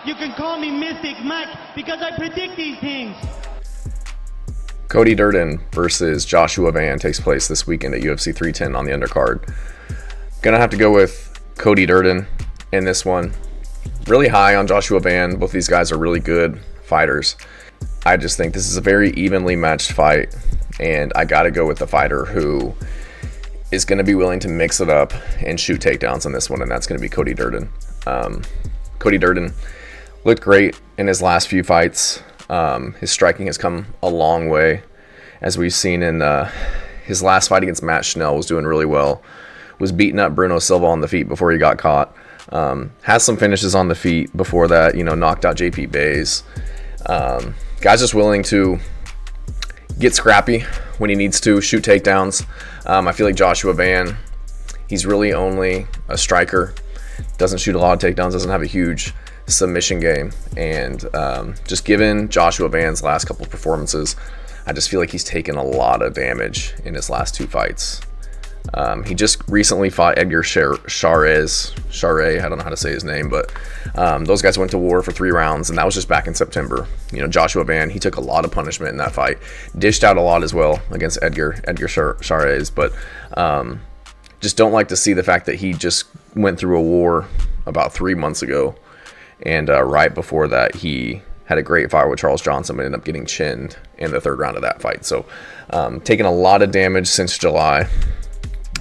You can call me Mystic Mike because I predict these things. Cody Durden versus Joshua Van takes place this weekend at UFC 310 on the undercard. Gonna have to go with Cody Durden in this one. Really high on Joshua Van. Both these guys are really good fighters. I just think this is a very evenly matched fight, and I gotta go with the fighter who is going to be willing to mix it up and shoot takedowns on this one, and that's going to be Cody Durden. Cody Durden looked great in his last few fights. His striking has come a long way, as we've seen in his last fight against Matt Schnell. Was doing really well, was beating up Bruno Silva on the feet before he got caught. Has some finishes on the feet before that, knocked out JP Bays. Guy's just willing to get scrappy when he needs to, shoot takedowns. I feel like Joshua Van, he's really only a striker, doesn't shoot a lot of takedowns, doesn't have a huge submission game. And just given Joshua Van's last couple of performances, I just feel like he's taken a lot of damage in his last two fights. He just recently fought Edgar Charez, I don't know how to say his name, but those guys went to war for 3 rounds, and that was just back in September. Joshua Van, he took a lot of punishment in that fight, dished out a lot as well against Edgar Charez, but just don't like to see the fact that he just went through a war about 3 months ago, and right before that he had a great fight with Charles Johnson, but ended up getting chinned in the 3rd round of that fight. So taking a lot of damage since July.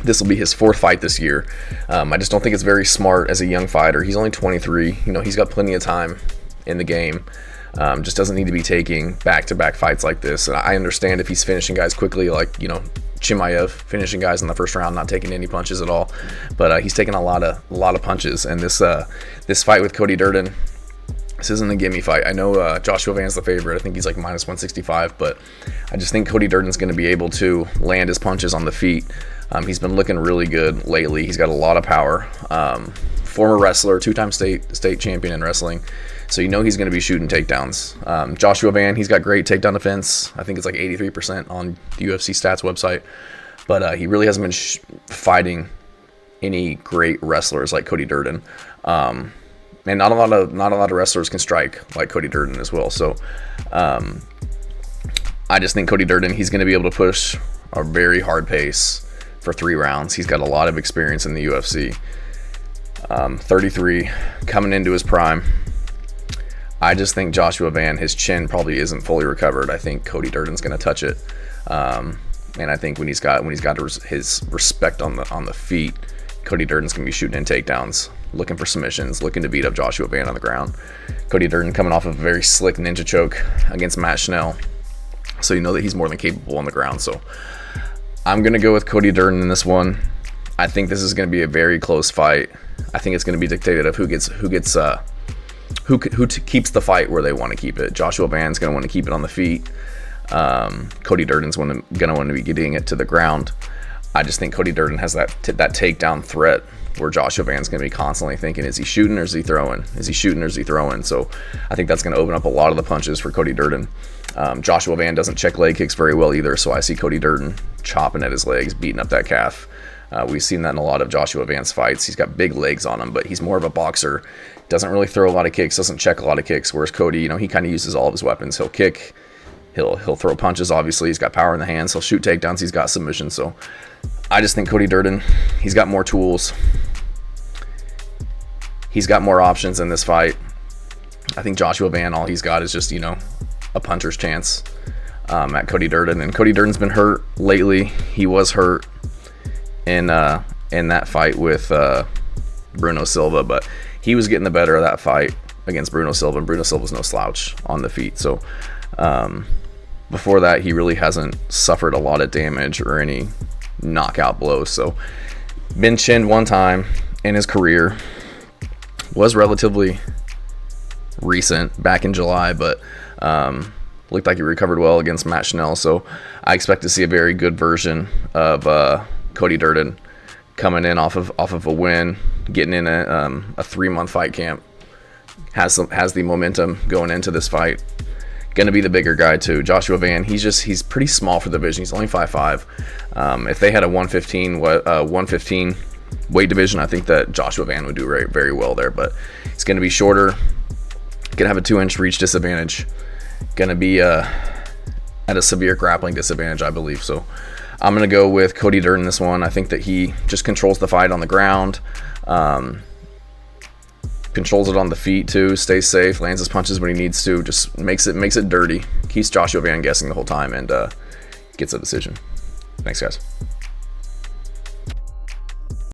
This will be his 4th fight this year. I just don't think it's very smart as a young fighter. He's only 23. He's got plenty of time in the game. Just doesn't need to be taking back-to-back fights like this. And I understand if he's finishing guys quickly, like, Chimaev, finishing guys in the 1st round, not taking any punches at all. But he's taking a lot of punches. And this fight with Cody Durden, this isn't a gimme fight. I know Joshua Van's the favorite. I think he's like minus 165, but I just think Cody Durden's going to be able to land his punches on the feet. He's been looking really good lately. He's got a lot of power. Former wrestler, 2-time state champion in wrestling. So he's going to be shooting takedowns. Joshua Van, he's got great takedown defense. I think it's like 83% on the UFC stats website. But he really hasn't been fighting any great wrestlers like Cody Durden. And not a lot of wrestlers can strike like Cody Durden as well. So I just think Cody Durden, he's going to be able to push a very hard pace for 3 rounds. He's got a lot of experience in the UFC. 33, coming into his prime. I just think Joshua Van, his chin probably isn't fully recovered. I think Cody Durden's going to touch it. And I think when he's got his respect on the feet, Cody Durden's going to be shooting in takedowns, looking for submissions, looking to beat up Joshua Van on the ground. Cody Durden coming off of a very slick ninja choke against Matt Schnell. So that he's more than capable on the ground. So I'm going to go with Cody Durden in this one. I think this is going to be a very close fight. I think it's going to be dictated of who keeps the fight where they want to keep it. Joshua Van's going to want to keep it on the feet. Cody Durden's going to want to be getting it to the ground. I just think Cody Durden has that takedown threat where Joshua Van's going to be constantly thinking, is he shooting or is he throwing? Is he shooting or is he throwing? So I think that's going to open up a lot of the punches for Cody Durden. Joshua Van doesn't check leg kicks very well either, so I see Cody Durden chopping at his legs, beating up that calf. We've seen that in a lot of Joshua Van's fights. He's got big legs on him, but he's more of a boxer. Doesn't really throw a lot of kicks, doesn't check a lot of kicks, whereas Cody, he kind of uses all of his weapons. He'll kick, he'll throw punches, obviously. He's got power in the hands. He'll shoot takedowns. He's got submissions. So I just think Cody Durden, he's got more tools. He's got more options in this fight. I think Joshua Van, all he's got is just, a puncher's chance at Cody Durden. And Cody Durden's been hurt lately. He was hurt in that fight with Bruno Silva, but he was getting the better of that fight against Bruno Silva, and Bruno Silva's no slouch on the feet. So before that, he really hasn't suffered a lot of damage or any knockout blows. So been chinned one time in his career. Was relatively recent, back in July, but looked like he recovered well against Matt Schnell. So I expect to see a very good version of Cody Durden coming in off of a win, getting in a 3-month fight camp. Has the momentum going into this fight. Going to be the bigger guy too. Joshua Van, he's pretty small for the division. He's only 5'5". If they had a 115 weight division, I think that Joshua Van would do very, very well there, but he's going to be shorter. Gonna have a 2-inch reach disadvantage. Gonna be at a severe grappling disadvantage, I believe. So I'm gonna go with Cody Durden in this one. I think that he just controls the fight on the ground, controls it on the feet too, stays safe, lands his punches when he needs to, just makes it dirty, keeps Joshua Van guessing the whole time, and gets a decision. Thanks, guys.